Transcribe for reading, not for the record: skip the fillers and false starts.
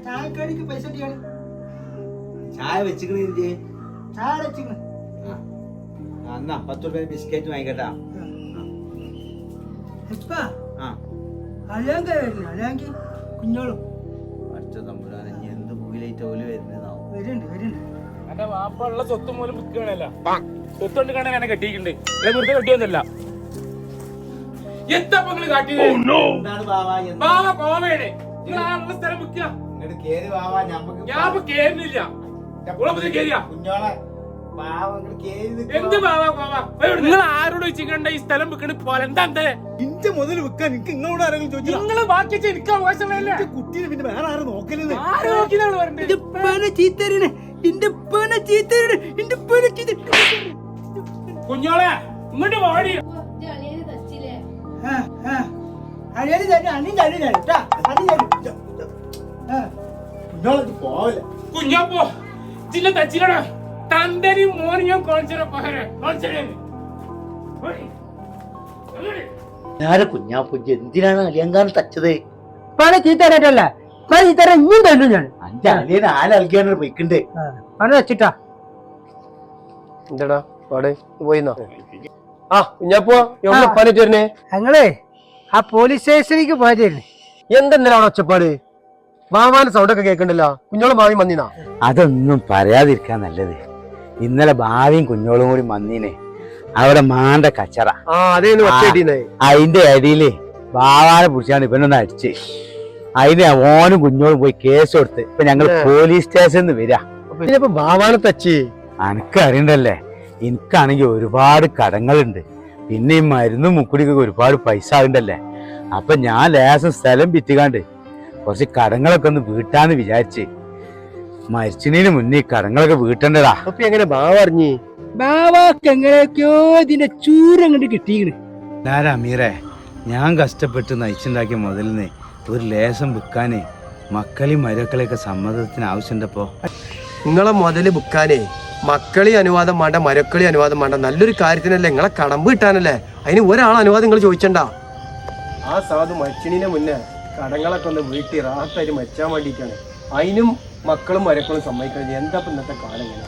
ചായക്കടിക്ക് പൈസ ചായ വെച്ചിക്കണേ ചായ വെച്ചിക്കണ എന്നാ 10 രൂപ ബിസ്ക്കറ്റ് വാങ്ങിക്കട്ടാ. ഇപ്പ അലയാങ്ക വരുന്നു. അലയാങ്കി കുഞ്ഞോളും അടുത്ത തമ്പുരാനെ എന്ത് പൂയിലായിട്ട് ഓല് വരുന്നതാവും. വരുന്നുണ്ട്. എന്റെ വാപ്പ ഉള്ള സ്വത്ത് മൂലം വിൽക്കണല്ല. സ്വത്ത് കൊണ്ട് കാണാൻ എന്നെ കെട്ടിയിട്ടുണ്ട്. വെറുതെ കെട്ടിയൊന്നുമല്ല. എന്താ നിങ്ങള് കാട്ടിയത്? ബാവ കോമയാണ്. നിങ്ങൾ ആളുള്ള സ്ഥലം വിൽക്കുക. ഞാൻ കേറുന്നില്ല. കുഞ്ഞോളെ എന്ത് ബാവ കോമ? നിങ്ങൾ ആരോട് വെച്ചിക്കണ്ട ഈ സ്ഥലം വിൽക്കണ പോലെ എന്താ ഇന്റെ മുതൽ വിൽക്കാൻ എനിക്ക് നിങ്ങളോട് ആരെങ്കിലും ചോദിച്ചു? നിങ്ങള് ബാക്കി എനിക്ക് അവകാശമല്ലേ? കുട്ടീനെ പിന്നെ വേറെ ആരും നോക്കരുത്. ആര് നോക്കിയതാണ് പറഞ്ഞത്? കുഞ്ഞോളെ ഇങ്ങോട്ട് വാടി. കുഞ്ഞാപ്പോ ജില്ല തച്ചിലടാ തന്തരി മോന് ഞാൻ ഞാനെ കുഞ്ഞാപ്പൂജി എന്തിനാണ് അലിയങ്കാരൻ തച്ചത്? ചീത്തരല്ലേ ചീത്തര ഇനിയും തല്ലു ഞാൻ. അഞ്ച് അലിയൻ ആലൽക്കാണ് പോയിക്കണ്ട് വെച്ചിട്ടാ. എന്താടാ പാടെ പോയിന്നോ? ആ കുഞ്ഞാപ്പോ എവിടെ പണിട്ട് വരുന്നേ? ഞങ്ങളേ ആ പോലീസ് സ്റ്റേഷനിലേക്ക് പോയതായിരുന്നു. എന്തെന്തിനാ അവിടെ ഒച്ചപ്പാട്? മാമാന്റെ സൗണ്ട് ഒക്കെ കേൾക്കണ്ടല്ലോ. കുഞ്ഞോളും ഭാവി വന്നിനാ? അതൊന്നും പറയാതിരിക്കാൻ നല്ലത്. ഇന്നലെ ഭാവിയും കുഞ്ഞോളും കൂടി വന്നീനെ അവിടെ മാന്റെ കച്ചറ. ആ അതേന്ന് ഒച്ചയിട്ടീന്നേ. അതിന്റെ അടിയില് ബാവാനെ പിടിച്ചാണ് ഇവനൊന്ന് അടിച്ച്. അതിന് ഓനും കുഞ്ഞോളും പോയി കേസ് കൊടുത്ത് ഇപ്പൊ ഞങ്ങൾ പോലീസ് സ്റ്റേഷനിൽ വരിക. ഇപ്പൊ ഭാവാനെ തച്ച് അനക്ക് അറിയണ്ടല്ലേ, എനിക്കാണെങ്കിൽ ഒരുപാട് കടങ്ങളുണ്ട്. പിന്നെ ഈ മരുന്നും മുക്കുടിക്കൊക്കെ ഒരുപാട് പൈസ ആകണ്ടല്ലേ. അപ്പൊ ഞാൻ ലേശം സ്ഥലം വിറ്റുകാണ്ട് കുറച്ച് കടങ്ങളൊക്കെ ഒന്ന് വീട്ടാന്ന് വിചാരിച്ച്. മരിച്ചതിന് മുന്നേ ഈ കടങ്ങളൊക്കെ വീട്ടണ്ടടാ. അപ്പൊ എങ്ങനെ ബാവ അറിഞ്ഞി? ബാവാക്ക് എങ്ങനെയൊക്കെയോ ഇതിന്റെ ചൂരങ്ങോട്ട് കിട്ടിയിക്കണ്. അമീറെ, ഞാൻ കഷ്ടപ്പെട്ട് നയിച്ചുണ്ടാക്കിയ മുതലിന് ഒരു ലേശം വിൽക്കാനേ മക്കളെയും മരക്കളെയൊക്കെ സമ്മതത്തിന് ആവശ്യമുണ്ടപ്പോ. നിങ്ങളെ മുതല് ബുക്കാനേ മക്കളി അനുവാദം വേണ്ട, മരക്കളി അനുവാദം വേണ്ട. നല്ലൊരു കാര്യത്തിനല്ലേ, നിങ്ങളെ കടമ്പ് കിട്ടാനല്ലേ. അതിന് ഒരാൾ അനുവാദം നിങ്ങൾ ചോദിച്ചണ്ട. ആ സാധു മരിച്ചതിന് മുന്നേ കടങ്ങളൊക്കെ ഒന്ന് വീട്ടി റാത്തായിട്ട് മരിച്ചാൻ വേണ്ടിയിട്ടാണ്. അതിനും മക്കളും മരക്കളും സമ്മതിക്കണം. എന്താ ഇന്നത്തെ കാലം ഇങ്ങനെ?